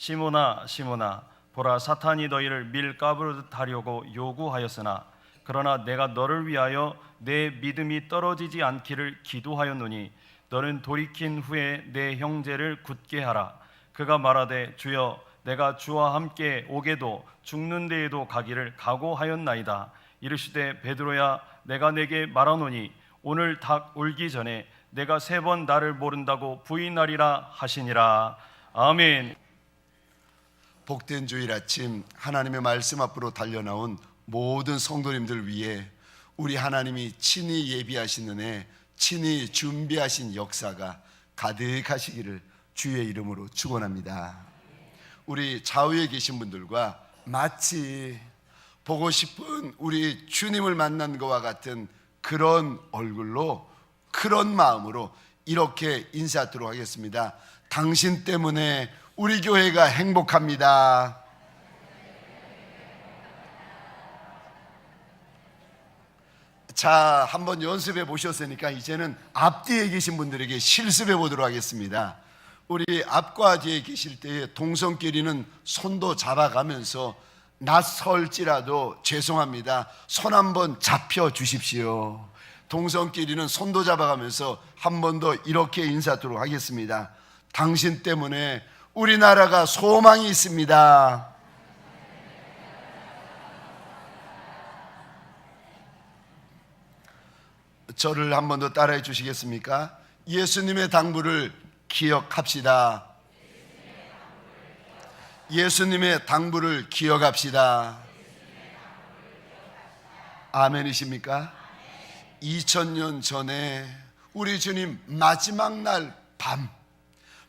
시몬아 시몬아 보라 사탄이 너희를 밀가부르듯 하려고 요구하였으나 그러나 내가 너를 위하여 내 믿음이 떨어지지 않기를 기도하였노니 너는 돌이킨 후에 내 형제를 굳게 하라. 그가 말하되 주여 내가 주와 함께 오게도 죽는 데에도 가기를 각오하였나이다. 이르시되 베드로야 내가 내게 말하노니 오늘 닭 울기 전에 내가 3번 나를 모른다고 부인하리라 하시니라. 아멘. 복된 주일 아침 하나님의 말씀 앞으로 달려나온 모든 성도님들 위해 우리 하나님이 친히 예비하신 은혜, 친히 준비하신 역사가 가득하시기를 주의 이름으로 축원합니다. 우리 좌우에 계신 분들과 마치 보고 싶은 우리 주님을 만난 것과 같은 그런 얼굴로, 그런 마음으로 이렇게 인사하도록 하겠습니다. 당신 때문에 우리 교회가 행복합니다. 자, 한번 연습해 보셨으니까 이제는 앞뒤에 계신 분들에게 실습해 보도록 하겠습니다. 우리 앞과 뒤에 계실 때에 동성끼리는 손도 잡아가면서 낯설지라도 죄송합니다. 손 한번 잡혀 주십시오. 동성끼리는 손도 잡아가면서 한 번 더 이렇게 인사하도록 하겠습니다. 당신 때문에 우리나라가 소망이 있습니다. 저를 한 번 더 따라해 주시겠습니까? 예수님의 당부를 기억합시다. 예수님의 당부를 기억합시다. 아멘이십니까? 2000년 전에 우리 주님 마지막 날 밤,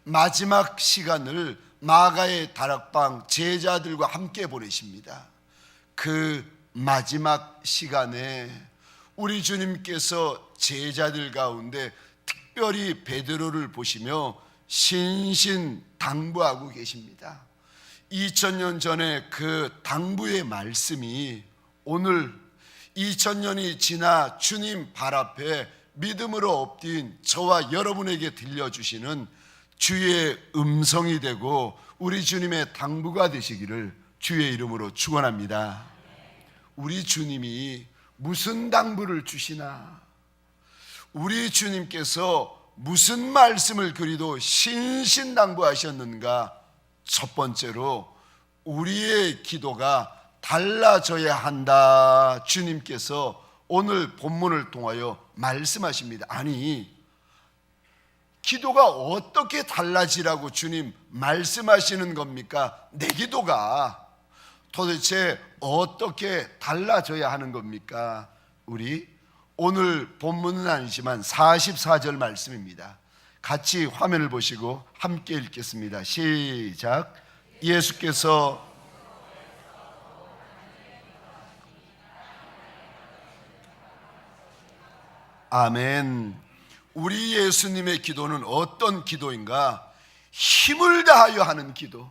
마지막 시간을 마가의 다락방 제자들과 함께 보내십니다. 그 마지막 시간에 우리 주님께서 제자들 가운데 특별히 베드로를 보시며 신신당부하고 계십니다. 2000년 전에 그 당부의 말씀이 오늘 2000년이 지나 주님 발 앞에 믿음으로 엎드린 저와 여러분에게 들려주시는 주의 음성이 되고 우리 주님의 당부가 되시기를 주의 이름으로 축원합니다. 우리 주님이 무슨 당부를 주시나? 우리 주님께서 무슨 말씀을 그리도 신신당부하셨는가? 첫 번째로 우리의 기도가 달라져야 한다. 주님께서 오늘 본문을 통하여 말씀하십니다. 아니, 기도가 어떻게 달라지라고 주님 말씀하시는 겁니까? 내 기도가 도대체 어떻게 달라져야 하는 겁니까? 우리 오늘 본문은 아니지만 44절 말씀입니다. 같이 화면을 보시고 함께 읽겠습니다. 시작. 예수께서 아멘. 우리 예수님의 기도는 어떤 기도인가? 힘을 다하여 하는 기도.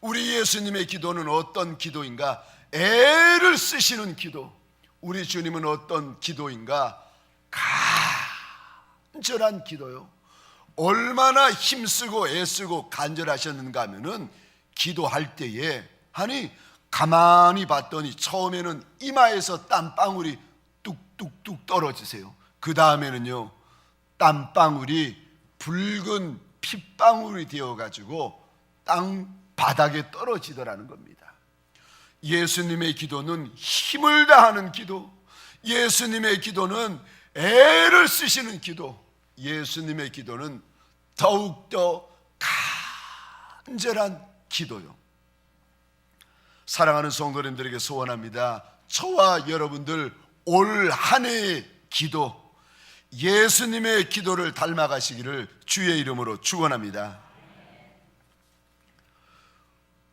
우리 예수님의 기도는 어떤 기도인가? 애를 쓰시는 기도. 우리 주님은 어떤 기도인가? 간절한 기도요. 얼마나 힘쓰고 애쓰고 간절하셨는가 하면은 기도할 때에 아니 가만히 봤더니 처음에는 이마에서 땀방울이 뚝뚝뚝 떨어지세요. 그 다음에는요 땀방울이 붉은 핏방울이 되어가지고 땅 바닥에 떨어지더라는 겁니다. 예수님의 기도는 힘을 다하는 기도, 예수님의 기도는 애를 쓰시는 기도, 예수님의 기도는 더욱더 간절한 기도요. 사랑하는 성도님들에게 소원합니다. 저와 여러분들 올 한 해의 기도, 예수님의 기도를 닮아가시기를 주의 이름으로 축원합니다.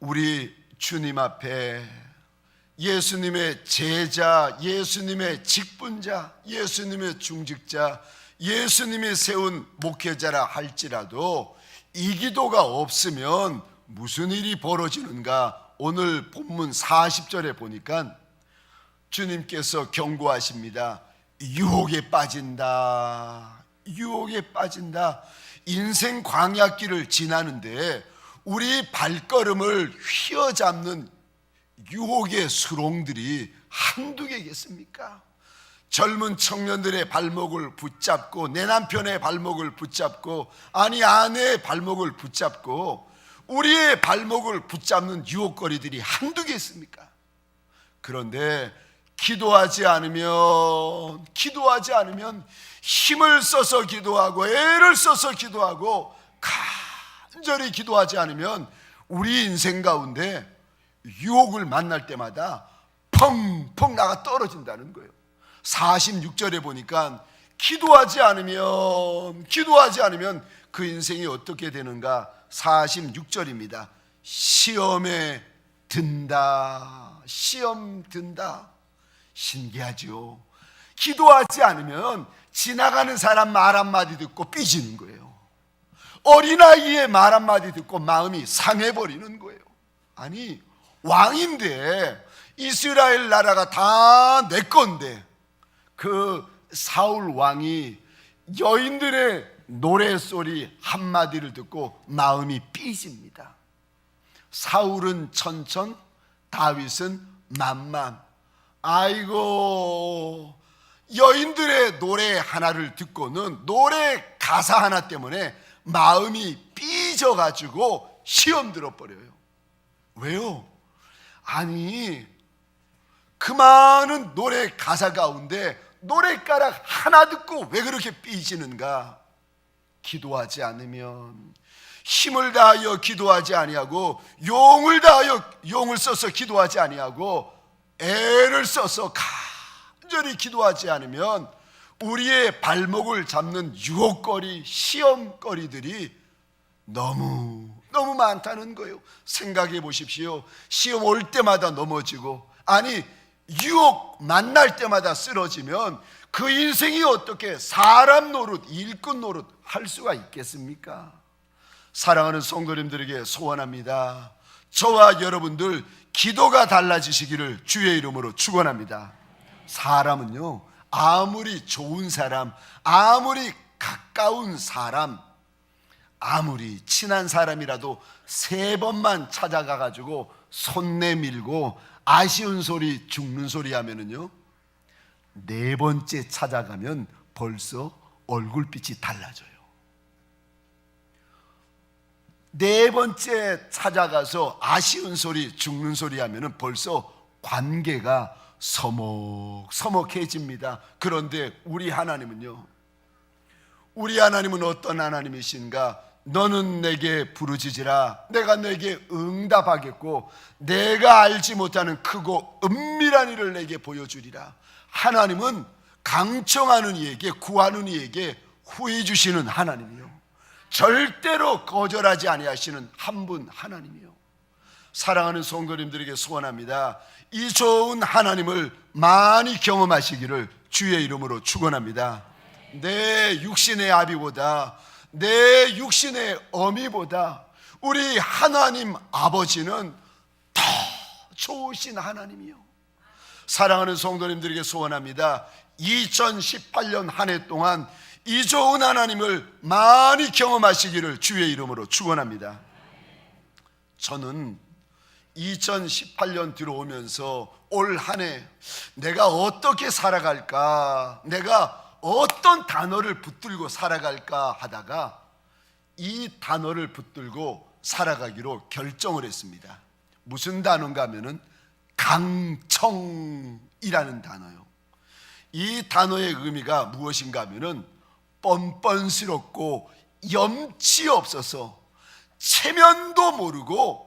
우리 주님 앞에 예수님의 제자, 예수님의 직분자, 예수님의 중직자, 예수님이 세운 목회자라 할지라도 이 기도가 없으면 무슨 일이 벌어지는가? 오늘 본문 40절에 보니까 주님께서 경고하십니다. 유혹에 빠진다. 유혹에 빠진다. 인생 광야길을 지나는데 우리 발걸음을 휘어잡는 유혹의 수롱들이 한두 개겠습니까? 젊은 청년들의 발목을 붙잡고, 내 남편의 발목을 붙잡고, 아니 아내의 발목을 붙잡고, 우리의 발목을 붙잡는 유혹거리들이 한두 개겠습니까? 그런데 기도하지 않으면 힘을 써서 기도하고 애를 써서 기도하고 간절히 기도하지 않으면 우리 인생 가운데 유혹을 만날 때마다 펑펑 나가 떨어진다는 거예요. 46절에 보니까 기도하지 않으면 그 인생이 어떻게 되는가? 46절입니다. 시험에 든다. 시험 든다. 신기하죠. 기도하지 않으면 지나가는 사람 말 한마디 듣고 삐지는 거예요. 어린아이의 말 한마디 듣고 마음이 상해버리는 거예요. 아니, 왕인데, 이스라엘 나라가 다 내 건데, 그 사울 왕이 여인들의 노래소리 한마디를 듣고 마음이 삐집니다. 사울은 천천, 다윗은 만만. 아이고, 여인들의 노래 하나를 듣고는 노래 가사 하나 때문에 마음이 삐져가지고 시험 들어버려요. 왜요? 아니, 그 많은 노래 가사 가운데 노랫가락 하나 듣고 왜 그렇게 삐지는가? 기도하지 않으면, 힘을 다하여 기도하지 아니하고, 용을 다하여 용을 써서 기도하지 아니하고, 애를 써서 간절히 기도하지 않으면 우리의 발목을 잡는 유혹거리, 시험거리들이 너무 많다는 거예요. 생각해 보십시오. 시험 올 때마다 넘어지고, 아니 유혹 만날 때마다 쓰러지면 그 인생이 어떻게 사람 노릇, 일꾼 노릇 할 수가 있겠습니까? 사랑하는 성도님들에게 소원합니다. 저와 여러분들 기도가 달라지시기를 주의 이름으로 축원합니다. 사람은요, 아무리 좋은 사람, 아무리 가까운 사람, 아무리 친한 사람이라도 3번만 찾아가 가지고 손 내밀고 아쉬운 소리, 죽는 소리 하면은요, 4번째 찾아가면 벌써 얼굴빛이 달라져요. 4번째 찾아가서 아쉬운 소리, 죽는 소리 하면은 벌써 관계가 서먹서먹해집니다. 그런데 우리 하나님은요, 우리 하나님은 어떤 하나님이신가? 너는 내게 부르짖으라, 내가 내게 응답하겠고, 내가 알지 못하는 크고 은밀한 일을 내게 보여주리라. 하나님은 강청하는 이에게, 구하는 이에게 후해 주시는 하나님이요, 절대로 거절하지 아니하시는 한 분 하나님이요. 사랑하는 성도님들에게 소원합니다. 이 좋은 하나님을 많이 경험하시기를 주의 이름으로 축원합니다. 내 육신의 아비보다, 내 육신의 어미보다 우리 하나님 아버지는 더 좋으신 하나님이요. 사랑하는 성도님들에게 소원합니다. 2018년 한 해 동안 이 좋은 하나님을 많이 경험하시기를 주의 이름으로 축원합니다. 저는 2018년 들어오면서 올 한 해 내가 어떻게 살아갈까, 내가 어떤 단어를 붙들고 살아갈까 하다가 이 단어를 붙들고 살아가기로 결정을 했습니다. 무슨 단어인가 하면은 강청이라는 단어요. 이 단어의 의미가 무엇인가 하면은 뻔뻔스럽고 염치 없어서 체면도 모르고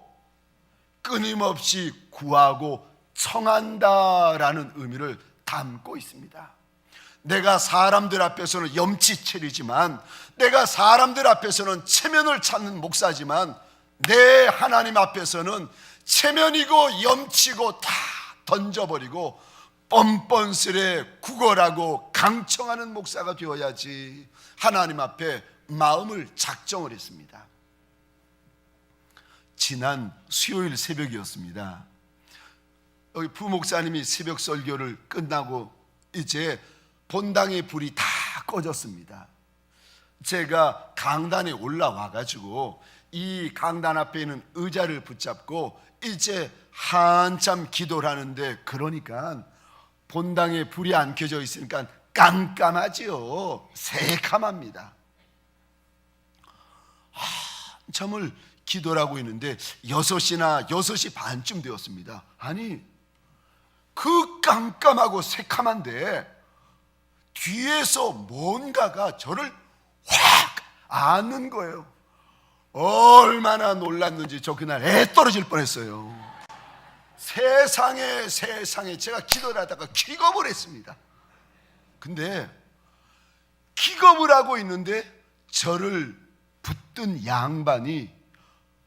끊임없이 구하고 청한다라는 의미를 담고 있습니다. 내가 사람들 앞에서는 염치체리지만, 내가 사람들 앞에서는 체면을 찾는 목사지만, 내 하나님 앞에서는 체면이고 염치고 다 던져버리고 뻔뻔스레 구걸하고 강청하는 목사가 되어야지 하나님 앞에 마음을 작정을 했습니다. 지난 수요일 새벽이었습니다. 여기 부목사님이 새벽 설교를 끝나고 이제 본당의 불이 다 꺼졌습니다. 제가 강단에 올라와 가지고 이 강단 앞에 있는 의자를 붙잡고 이제 한참 기도를 하는데, 그러니까 본당에 불이 안 켜져 있으니까 깜깜하지요. 새카맣니다. 한참을 기도를 하고 있는데 6시 반쯤 되었습니다. 아니, 그 깜깜하고 새카만데 뒤에서 뭔가가 저를 확 안는 거예요. 얼마나 놀랐는지 저 그날 애 떨어질 뻔했어요. 세상에 제가 기도를 하다가 기겁을 했습니다. 근데 기겁을 하고 있는데 저를 붙든 양반이,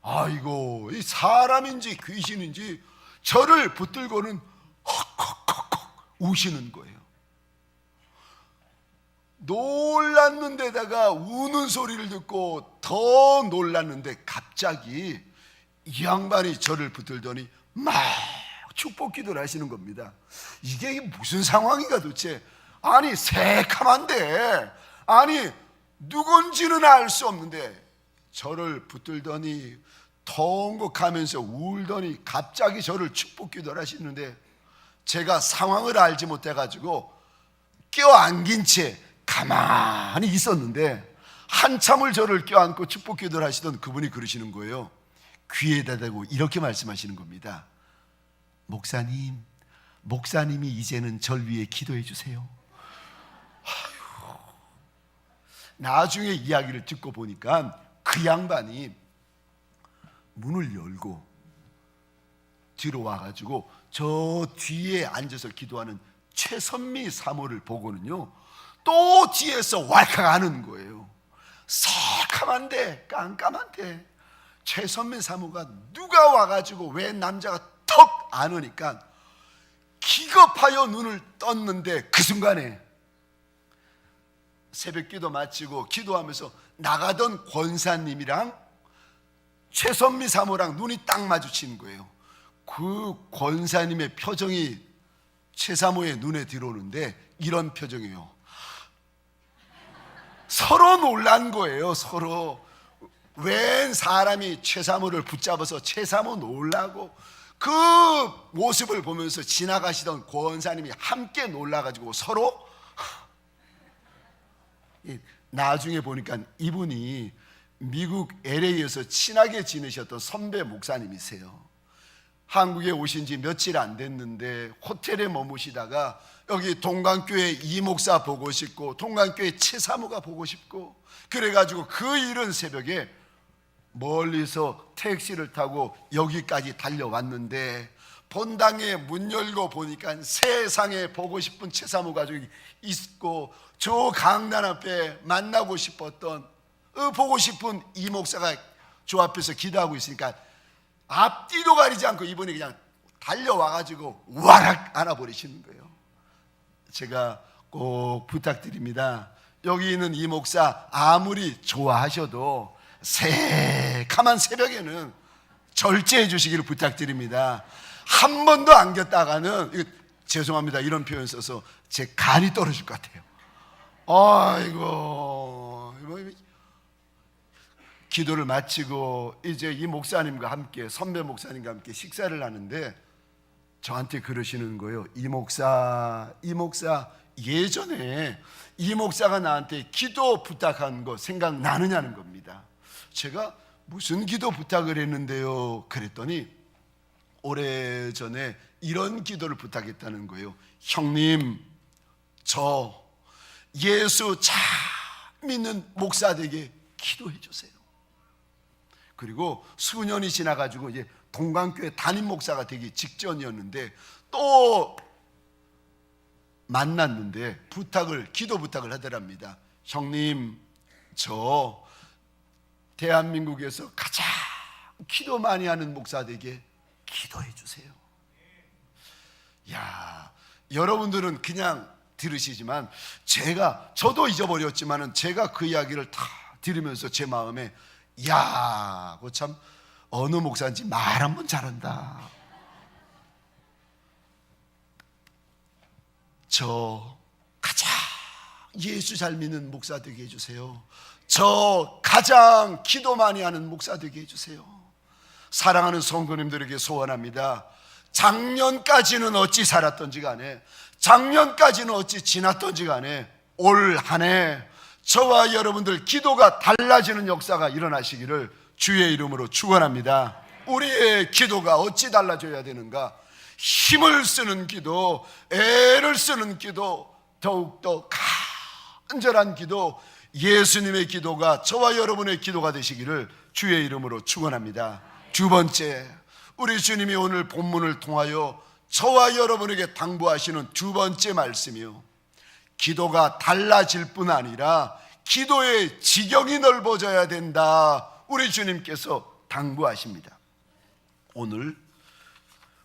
아이고, 이 사람인지 귀신인지 저를 붙들고는 헉헉헉헉 우시는 거예요. 놀랐는데다가 우는 소리를 듣고 더 놀랐는데, 갑자기 이 양반이 저를 붙들더니 막 축복 기도를 하시는 겁니다. 이게 무슨 상황인가 도대체. 아니, 새카만데, 아니 누군지는 알 수 없는데 저를 붙들더니 통곡하면서 울더니 갑자기 저를 축복 기도를 하시는데, 제가 상황을 알지 못해가지고 껴안긴 채 가만히 있었는데, 한참을 저를 껴안고 축복 기도를 하시던 그분이 그러시는 거예요. 귀에다 대고 이렇게 말씀하시는 겁니다. 목사님이 이제는 절 위해 기도해 주세요. 나중에 이야기를 듣고 보니까 그 양반이 문을 열고 들어와가지고 저 뒤에 앉아서 기도하는 최선미 사모를 보고는요, 또 뒤에서 왈칵 하는 거예요. 새카만데 깜깜한데 최선미 사모가 누가 와가지고 왜 남자가 턱 안 오니까 기겁하여 눈을 떴는데, 그 순간에 새벽 기도 마치고 기도하면서 나가던 권사님이랑 최선미 사모랑 눈이 딱 마주친 거예요. 그 권사님의 표정이 최사모의 눈에 들어오는데 이런 표정이에요. 서로 놀란 거예요. 서로. 웬 사람이 최사모를 붙잡아서 최사모 놀라고, 그 모습을 보면서 지나가시던 권사님이 함께 놀라가지고 서로. 나중에 보니까 이분이 미국 LA에서 친하게 지내셨던 선배 목사님이세요. 한국에 오신 지 며칠 안 됐는데 호텔에 머무시다가 여기 동강교회 이 목사 보고 싶고 동강교회 최사모가 보고 싶고, 그래가지고 그 이른 새벽에 멀리서 택시를 타고 여기까지 달려왔는데, 본당에 문 열고 보니까 세상에 보고 싶은 최사모가 저기 있고, 저 강단 앞에 만나고 싶었던 보고 싶은 이 목사가 저 앞에서 기도하고 있으니까 앞뒤도 가리지 않고 이분이 그냥 달려와가지고 와락 안아버리시는 거예요. 제가 꼭 부탁드립니다. 여기 있는 이 목사 아무리 좋아하셔도 새카만 새벽에는 절제해 주시기를 부탁드립니다. 한 번도 안겼다가는, 죄송합니다 이런 표현 써서 제 간이 떨어질 것 같아요. 아이고, 기도를 마치고 이제 이 목사님과 함께, 선배 목사님과 함께 식사를 하는데 저한테 그러시는 거예요. 이 목사 예전에 이 목사가 나한테 기도 부탁한 거 생각나느냐는 겁니다. 제가 무슨 기도 부탁을 했는데요 그랬더니 오래전에 이런 기도를 부탁했다는 거예요. 형님, 저 예수 잘 믿는 목사 되게 기도해 주세요. 그리고 수년이 지나가지고 이제 동강교회 담임 목사가 되기 직전이었는데 또 만났는데 기도 부탁을 하더랍니다. 형님, 저 대한민국에서 가장 기도 많이 하는 목사 되게 기도해 주세요. 야, 여러분들은 그냥 들으시지만 저도 잊어버렸지만은 제가 그 이야기를 다 들으면서 제 마음에, 야, 그 참 어느 목사인지 말 한번 잘한다. 저 가장 예수 잘 믿는 목사 되게 해주세요. 저 가장 기도 많이 하는 목사 되게 해주세요. 사랑하는 성도님들에게 소원합니다. 작년까지는 어찌 살았던지 간에, 작년까지는 어찌 지났던지 간에 올 한 해 저와 여러분들 기도가 달라지는 역사가 일어나시기를 주의 이름으로 축원합니다. 우리의 기도가 어찌 달라져야 되는가? 힘을 쓰는 기도, 애를 쓰는 기도, 더욱더 간절한 기도, 예수님의 기도가 저와 여러분의 기도가 되시기를 주의 이름으로 축원합니다. 두 번째, 우리 주님이 오늘 본문을 통하여 저와 여러분에게 당부하시는 두 번째 말씀이요, 기도가 달라질 뿐 아니라 기도의 지경이 넓어져야 된다, 우리 주님께서 당부하십니다. 오늘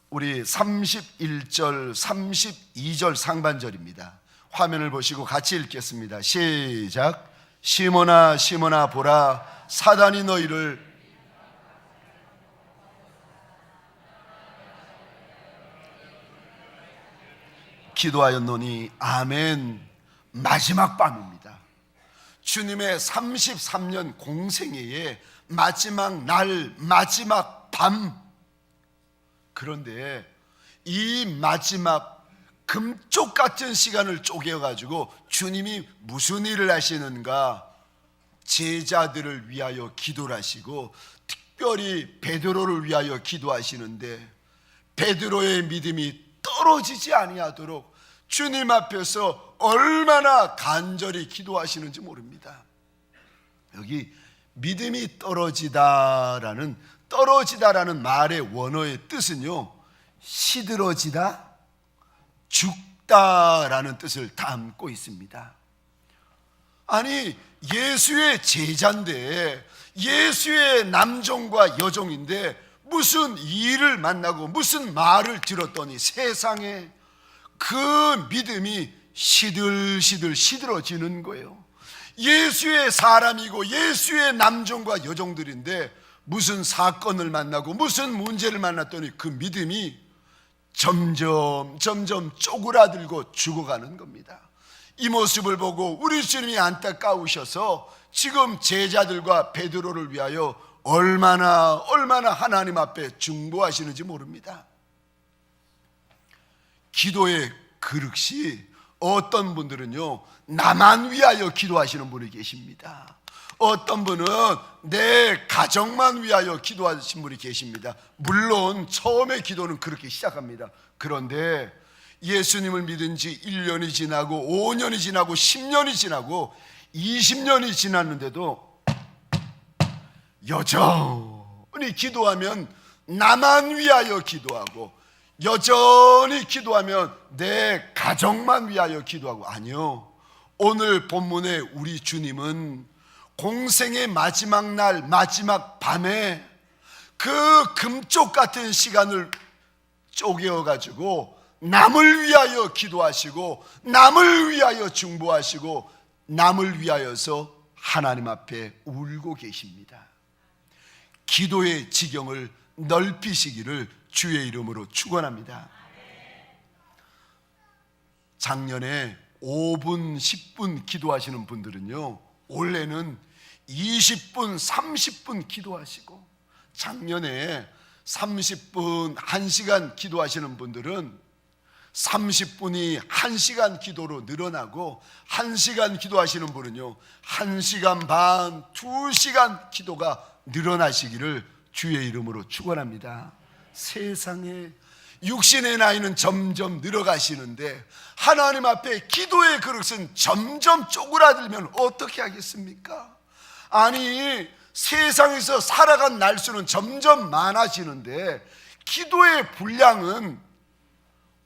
우리 31절 32절 상반절입니다. 화면을 보시고 같이 읽겠습니다. 시작. 시몬아 시몬아 보라, 사단이 너희를 기도하였노니. 아멘. 마지막 밤입니다. 주님의 33년 공생애의 마지막 날, 마지막 밤. 그런데 이 마지막 금쪽 같은 시간을 쪼개가지고 주님이 무슨 일을 하시는가? 제자들을 위하여 기도를 하시고, 특별히 베드로를 위하여 기도하시는데, 베드로의 믿음이 떨어지지 아니하도록 주님 앞에서 얼마나 간절히 기도하시는지 모릅니다. 여기 믿음이 떨어지다라는 말의 원어의 뜻은요, 시들어지다, 죽다라는 뜻을 담고 있습니다. 아니, 예수의 제자인데, 예수의 남종과 여종인데 무슨 일을 만나고 무슨 말을 들었더니 세상에 그 믿음이 시들시들 시들어지는 거예요. 예수의 사람이고 예수의 남종과 여종들인데 무슨 사건을 만나고 무슨 문제를 만났더니 그 믿음이 점점 쪼그라들고 죽어가는 겁니다. 이 모습을 보고 우리 주님이 안타까우셔서 지금 제자들과 베드로를 위하여 얼마나 하나님 앞에 중보하시는지 모릅니다. 기도의 그릇이 어떤 분들은요, 나만 위하여 기도하시는 분이 계십니다. 어떤 분은 내 가정만 위하여 기도하신 분이 계십니다. 물론 처음에 기도는 그렇게 시작합니다. 그런데 예수님을 믿은 지 1년이 지나고 5년이 지나고 10년이 지나고 20년이 지났는데도 여전히 기도하면 나만 위하여 기도하고, 여전히 기도하면 내 가정만 위하여 기도하고. 아니요, 오늘 본문에 우리 주님은 공생의 마지막 날, 마지막 밤에 그 금쪽 같은 시간을 쪼개어가지고 남을 위하여 기도하시고, 남을 위하여 중보하시고, 남을 위하여서 하나님 앞에 울고 계십니다. 기도의 지경을 넓히시기를 주의 이름으로 축원합니다. 작년에 5분, 10분 기도하시는 분들은요, 올해는 20분, 30분 기도하시고, 작년에 30분, 1시간 기도하시는 분들은 30분이 1시간 기도로 늘어나고, 1시간 기도하시는 분은요 1시간 반, 2시간 기도가 늘어나시기를 주의 이름으로 축원합니다. 세상에 육신의 나이는 점점 늘어가시는데 하나님 앞에 기도의 그릇은 점점 쪼그라들면 어떻게 하겠습니까? 아니, 세상에서 살아간 날수는 점점 많아지는데 기도의 분량은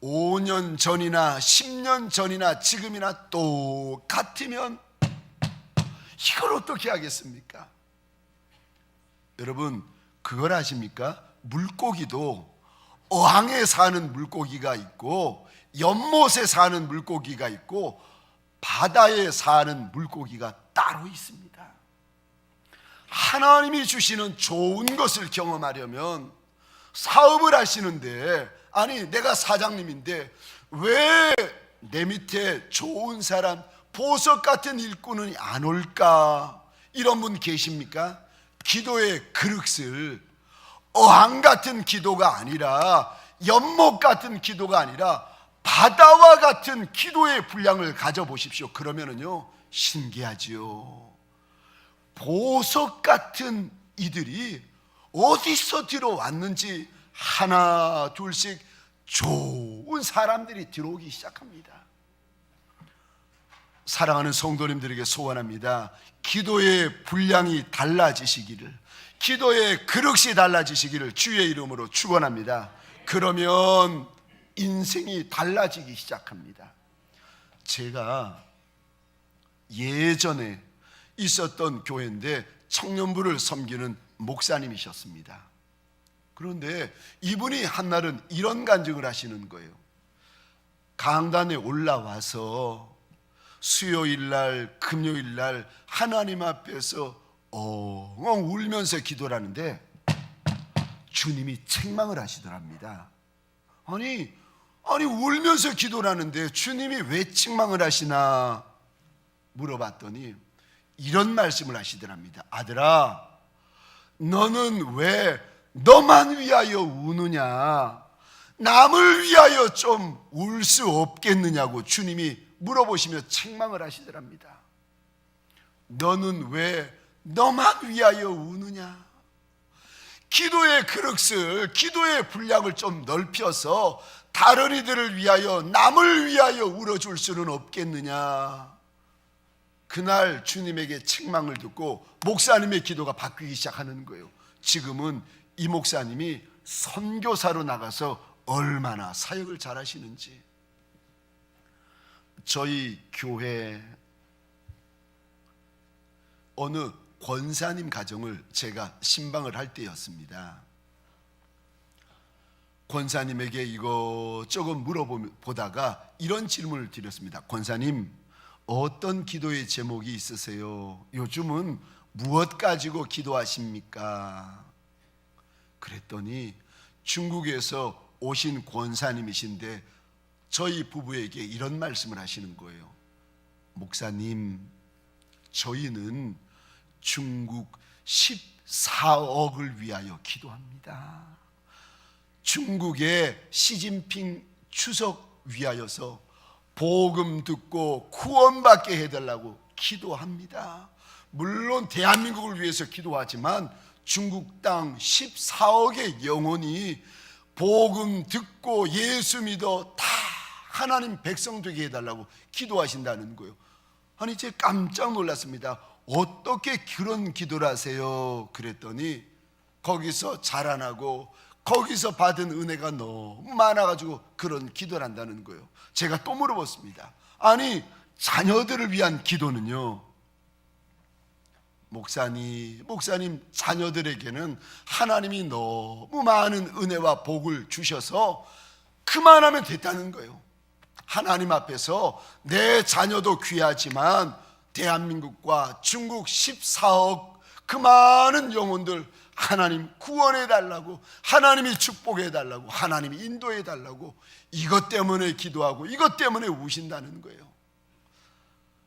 5년 전이나 10년 전이나 지금이나 똑같으면 이걸 어떻게 하겠습니까? 여러분, 그걸 아십니까? 물고기도 어항에 사는 물고기가 있고, 연못에 사는 물고기가 있고, 바다에 사는 물고기가 따로 있습니다. 하나님이 주시는 좋은 것을 경험하려면 사업을 하시는데, 아니 내가 사장님인데 왜 내 밑에 좋은 사람, 보석 같은 일꾼은 안 올까? 이런 분 계십니까? 기도의 그릇을 어항 같은 기도가 아니라, 연못 같은 기도가 아니라 바다와 같은 기도의 분량을 가져보십시오. 그러면은요, 신기하지요. 보석 같은 이들이 어디서 들어왔는지 하나 둘씩 좋은 사람들이 들어오기 시작합니다. 사랑하는 성도님들에게 소원합니다. 기도의 분량이 달라지시기를, 기도의 그릇이 달라지시기를 주의 이름으로 축원합니다. 그러면 인생이 달라지기 시작합니다. 제가 예전에 있었던 교회인데 청년부를 섬기는 목사님이셨습니다. 그런데 이분이 한날은 이런 간증을 하시는 거예요. 강단에 올라와서 수요일날, 금요일날 하나님 앞에서 엉엉 울면서 기도를 하는데 주님이 책망을 하시더랍니다. 아니 울면서 기도를 하는데 주님이 왜 책망을 하시나 물어봤더니 이런 말씀을 하시더랍니다. 아들아, 너는 왜 너만 위하여 우느냐? 남을 위하여 좀 울 수 없겠느냐고 주님이 물어보시며 책망을 하시더랍니다. 너는 왜 너만 위하여 우느냐? 기도의 그릇을, 기도의 분량을 좀 넓혀서 다른 이들을 위하여, 남을 위하여 울어줄 수는 없겠느냐? 그날 주님에게 책망을 듣고 목사님의 기도가 바뀌기 시작하는 거예요. 지금은 이 목사님이 선교사로 나가서 얼마나 사역을 잘하시는지. 저희 교회 어느 권사님 가정을 제가 신방을 할 때였습니다. 권사님에게 이것저것 물어보다가 이런 질문을 드렸습니다. 권사님, 어떤 기도의 제목이 있으세요? 요즘은 무엇 가지고 기도하십니까? 그랬더니 중국에서 오신 권사님이신데 저희 부부에게 이런 말씀을 하시는 거예요. 목사님, 저희는 중국 14억을 위하여 기도합니다. 중국의 시진핑 추석 위하여서 복음 듣고 구원받게 해달라고 기도합니다. 물론 대한민국을 위해서 기도하지만 중국 땅 14억의 영혼이 복음 듣고 예수 믿어 다 하나님 백성 되게 해달라고 기도하신다는 거예요. 아니 제가 깜짝 놀랐습니다. 어떻게 그런 기도를 하세요? 그랬더니 거기서 자라나고 거기서 받은 은혜가 너무 많아가지고 그런 기도를 한다는 거예요. 제가 또 물어봤습니다. 아니 자녀들을 위한 기도는요? 목사님 자녀들에게는 하나님이 너무 많은 은혜와 복을 주셔서 그만하면 됐다는 거예요. 하나님 앞에서 내 자녀도 귀하지만 대한민국과 중국 14억 그 많은 영혼들 하나님 구원해 달라고, 하나님이 축복해 달라고, 하나님이 인도해 달라고, 이것 때문에 기도하고 이것 때문에 우신다는 거예요.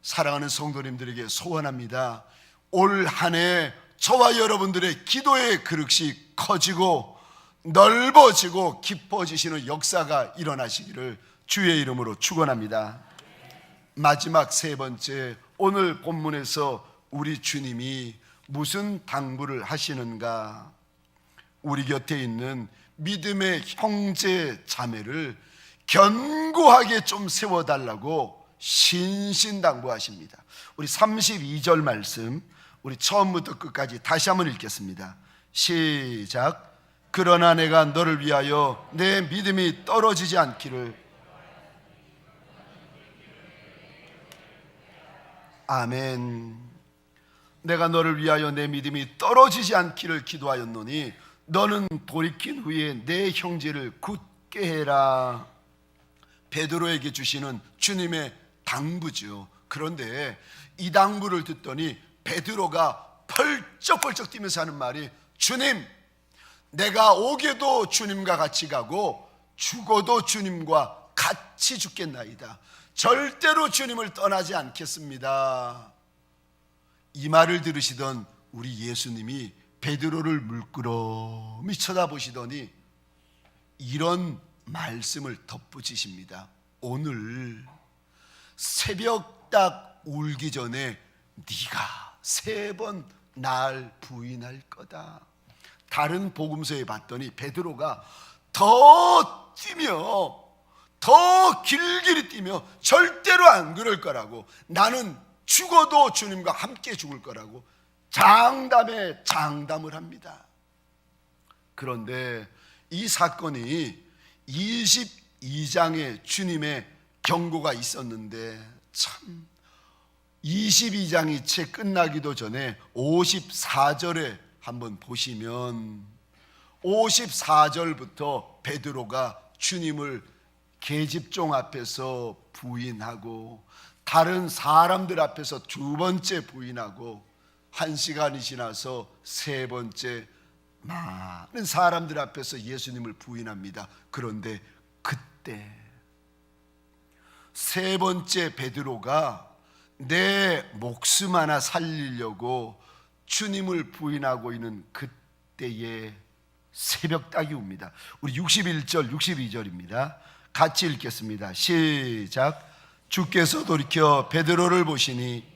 사랑하는 성도님들에게 소원합니다. 올 한 해 저와 여러분들의 기도의 그릇이 커지고 넓어지고 깊어지시는 역사가 일어나시기를 주의 이름으로 축원합니다. 마지막 세 번째, 오늘 본문에서 우리 주님이 무슨 당부를 하시는가? 우리 곁에 있는 믿음의 형제 자매를 견고하게 좀 세워달라고 신신당부하십니다. 우리 32절 말씀, 우리 처음부터 끝까지 다시 한번 읽겠습니다. 시작. 그러나 내가 너를 위하여 내 믿음이 떨어지지 않기를. 아멘. 내가 너를 위하여 내 믿음이 떨어지지 않기를 기도하였노니 너는 돌이킨 후에 내 형제를 굳게 해라. 베드로에게 주시는 주님의 당부죠. 그런데 이 당부를 듣더니 베드로가 펄쩍펄쩍 뛰면서 하는 말이, 주님, 내가 오게도 주님과 같이 가고 죽어도 주님과 같이 죽겠나이다. 절대로 주님을 떠나지 않겠습니다. 이 말을 들으시던 우리 예수님이 베드로를 물끄러미 쳐다보시더니 이런 말씀을 덧붙이십니다. 오늘 새벽 딱 울기 전에 네가 3번 날 부인할 거다. 다른 복음서에 봤더니 베드로가 더 뛰며 더 길게 뛰며 절대로 안 그럴 거라고, 나는 죽어도 주님과 함께 죽을 거라고 장담에 장담을 합니다. 그런데 이 사건이 22장에 주님의 경고가 있었는데 참 22장이 채 끝나기도 전에 54절에 한번 보시면 54절부터 베드로가 주님을 계집종 앞에서 부인하고 다른 사람들 앞에서 2번째 부인하고 1시간이 지나서 3번째 많은 사람들 앞에서 예수님을 부인합니다. 그런데 그때 3번째 베드로가 내 목숨 하나 살리려고 주님을 부인하고 있는 그때의 새벽닭이 옵니다. 우리 61절 62절입니다. 같이 읽겠습니다. 시작. 주께서 돌이켜 베드로를 보시니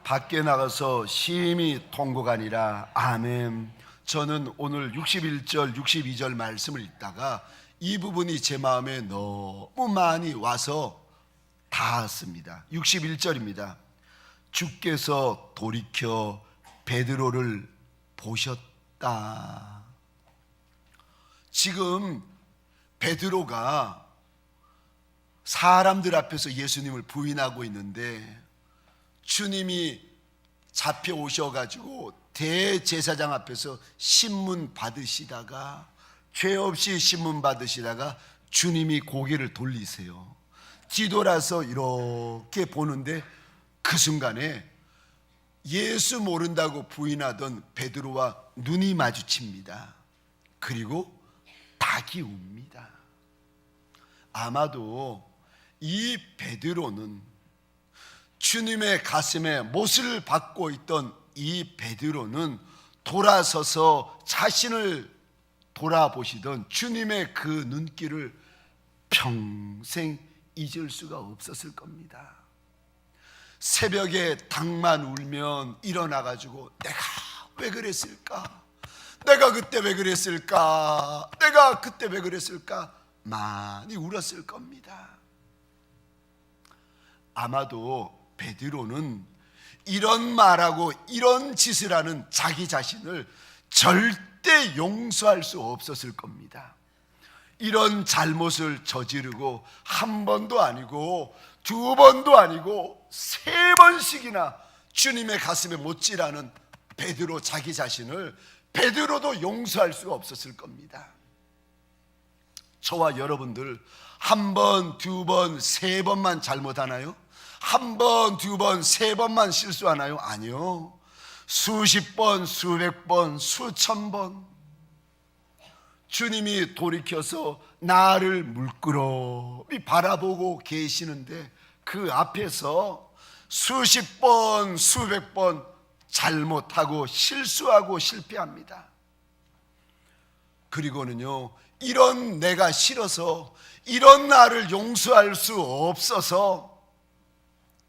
밖에 나가서 심히 통곡하니라. 아멘. 저는 오늘 61절 62절 말씀을 읽다가 이 부분이 제 마음에 너무 많이 와서 닿았습니다. 61절입니다. 주께서 돌이켜 베드로를 보셨다. 지금 베드로가 사람들 앞에서 예수님을 부인하고 있는데 주님이 잡혀오셔가지고 대제사장 앞에서 신문 받으시다가 죄 없이 신문 받으시다가 주님이 고개를 돌리세요. 뒤돌아서 이렇게 보는데 그 순간에 예수 모른다고 부인하던 베드로와 눈이 마주칩니다. 그리고 닭이 웁니다. 아마도 이 베드로는 주님의 가슴에 못을 박고 있던 이 베드로는 돌아서서 자신을 돌아보시던 주님의 그 눈길을 평생 잊을 수가 없었을 겁니다. 새벽에 닭만 울면 일어나가지고 내가 왜 그랬을까? 내가 그때 왜 그랬을까? 내가 그때 왜 그랬을까? 많이 울었을 겁니다. 아마도 베드로는 이런 말하고 이런 짓을 하는 자기 자신을 절대 용서할 수 없었을 겁니다. 이런 잘못을 저지르고 한 번도 아니고 2번도 아니고 3번씩이나 주님의 가슴에 못질하는 베드로 자기 자신을 베드로도 용서할 수가 없었을 겁니다. 저와 여러분들 1번, 2번, 3번만 잘못하나요? 1번, 2번, 3번만 실수하나요? 아니요. 수십 번, 수백 번, 수천 번 주님이 돌이켜서 나를 물끄러미 바라보고 계시는데 그 앞에서 수십 번, 수백 번 잘못하고 실수하고 실패합니다. 그리고는요, 이런 내가 싫어서 이런 나를 용서할 수 없어서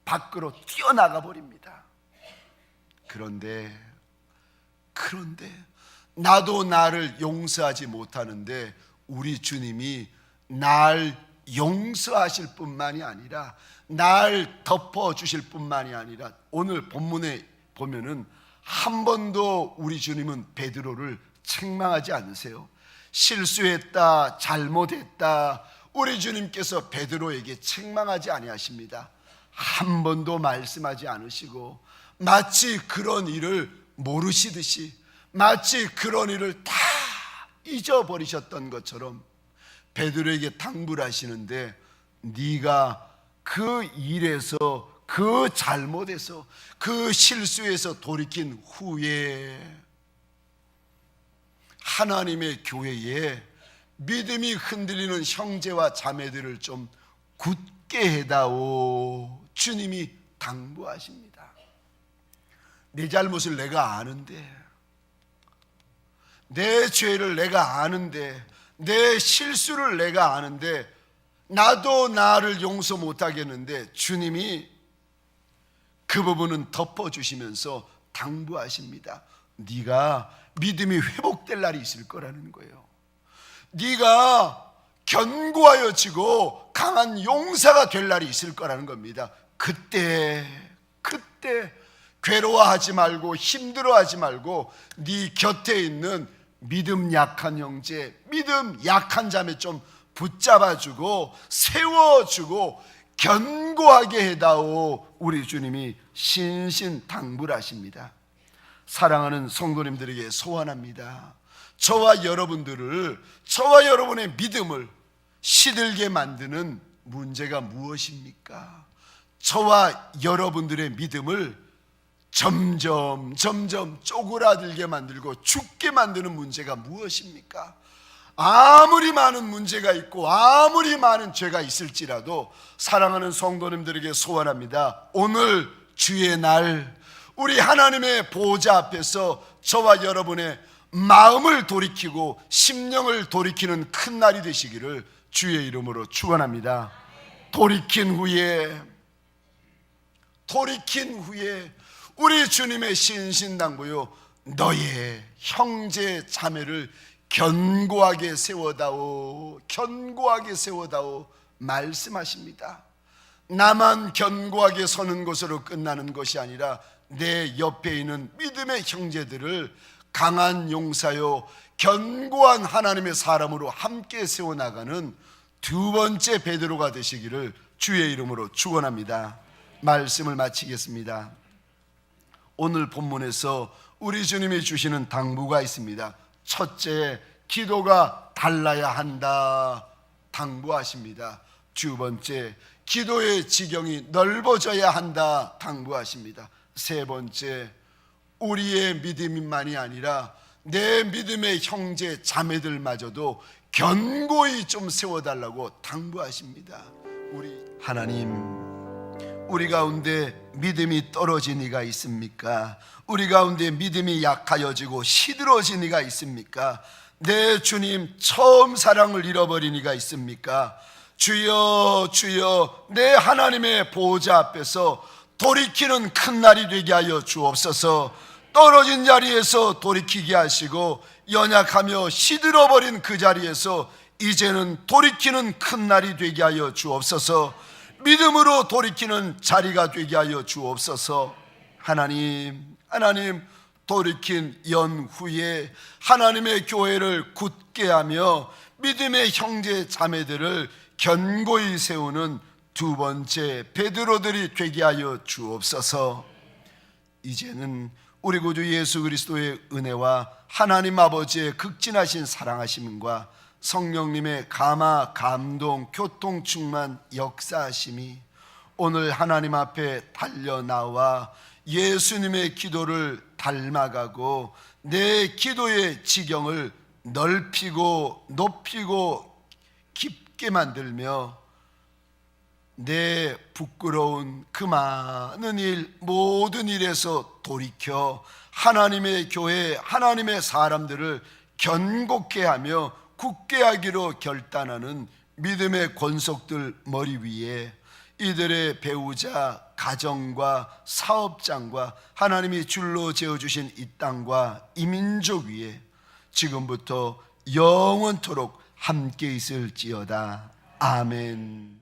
밖으로 뛰어나가 버립니다. 그런데 나도 나를 용서하지 못하는데 우리 주님이 날 용서하실 뿐만이 아니라 날 덮어주실 뿐만이 아니라 오늘 본문에 보면은 한 번도 우리 주님은 베드로를 책망하지 않으세요. 실수했다, 잘못했다, 우리 주님께서 베드로에게 책망하지 아니하십니다. 한 번도 말씀하지 않으시고 마치 그런 일을 모르시듯이 마치 그런 일을 다 잊어버리셨던 것처럼 베드로에게 당부를 하시는데 네가 그 일에서 그 잘못에서 그 실수에서 돌이킨 후에 하나님의 교회에 믿음이 흔들리는 형제와 자매들을 좀 굳게 해다오. 주님이 당부하십니다. 내 잘못을 내가 아는데, 내 죄를 내가 아는데, 내 실수를 내가 아는데 나도 나를 용서 못하겠는데 주님이 그 부분은 덮어주시면서 당부하십니다. 네가 믿음이 회복될 날이 있을 거라는 거예요. 네가 견고하여지고 강한 용사가 될 날이 있을 거라는 겁니다. 그때 괴로워하지 말고 힘들어하지 말고 네 곁에 있는 믿음 약한 형제, 믿음 약한 자매 좀 붙잡아주고 세워주고 견고하게 해다오. 우리 주님이 신신당부를 하십니다. 사랑하는 성도님들에게 소원합니다. 저와 여러분의 믿음을 시들게 만드는 문제가 무엇입니까? 저와 여러분들의 믿음을 점점 쪼그라들게 만들고 죽게 만드는 문제가 무엇입니까? 아무리 많은 문제가 있고 아무리 많은 죄가 있을지라도 사랑하는 성도님들에게 소원합니다. 오늘 주의 날, 우리 하나님의 보호자 앞에서 저와 여러분의 마음을 돌이키고 심령을 돌이키는 큰 날이 되시기를 주의 이름으로 축원합니다. 돌이킨 후에 우리 주님의 신신당부요, 너의 형제 자매를 견고하게 세워다오 말씀하십니다. 나만 견고하게 서는 것으로 끝나는 것이 아니라 내 옆에 있는 믿음의 형제들을 강한 용사요 견고한 하나님의 사람으로 함께 세워나가는 두 번째 베드로가 되시기를 주의 이름으로 축원합니다. 말씀을 마치겠습니다. 오늘 본문에서 우리 주님이 주시는 당부가 있습니다. 첫째, 기도가 달라야 한다 당부하십니다. 두 번째, 기도의 지경이 넓어져야 한다 당부하십니다. 세 번째, 우리의 믿음만이 아니라 내 믿음의 형제 자매들마저도 견고히 좀 세워달라고 당부하십니다. 우리 하나님, 우리 가운데 믿음이 떨어진 이가 있습니까? 우리 가운데 믿음이 약하여지고 시들어진 이가 있습니까? 내 주님 처음 사랑을 잃어버린 이가 있습니까? 주여 주여, 내 하나님의 보호자 앞에서 돌이키는 큰 날이 되게 하여 주옵소서. 떨어진 자리에서 돌이키게 하시고 연약하며 시들어버린 그 자리에서 이제는 돌이키는 큰 날이 되게 하여 주옵소서. 믿음으로 돌이키는 자리가 되게 하여 주옵소서. 하나님 돌이킨 연후에 하나님의 교회를 굳게 하며 믿음의 형제 자매들을 견고히 세우는 두 번째 베드로들이 되게 하여 주옵소서. 이제는 우리 구주 예수 그리스도의 은혜와 하나님 아버지의 극진하신 사랑하심과 성령님의 감화, 감동, 교통 충만 역사하심이 오늘 하나님 앞에 달려나와 예수님의 기도를 닮아가고 내 기도의 지경을 넓히고 높이고 깊게 만들며 내 부끄러운 그 많은 일, 모든 일에서 돌이켜 하나님의 교회, 하나님의 사람들을 견고케 하며 굳게 하기로 결단하는 믿음의 권속들 머리 위에 이들의 배우자, 가정과 사업장과 하나님이 줄로 재어주신 이 땅과 이 민족 위에 지금부터 영원토록 함께 있을지어다. 아멘.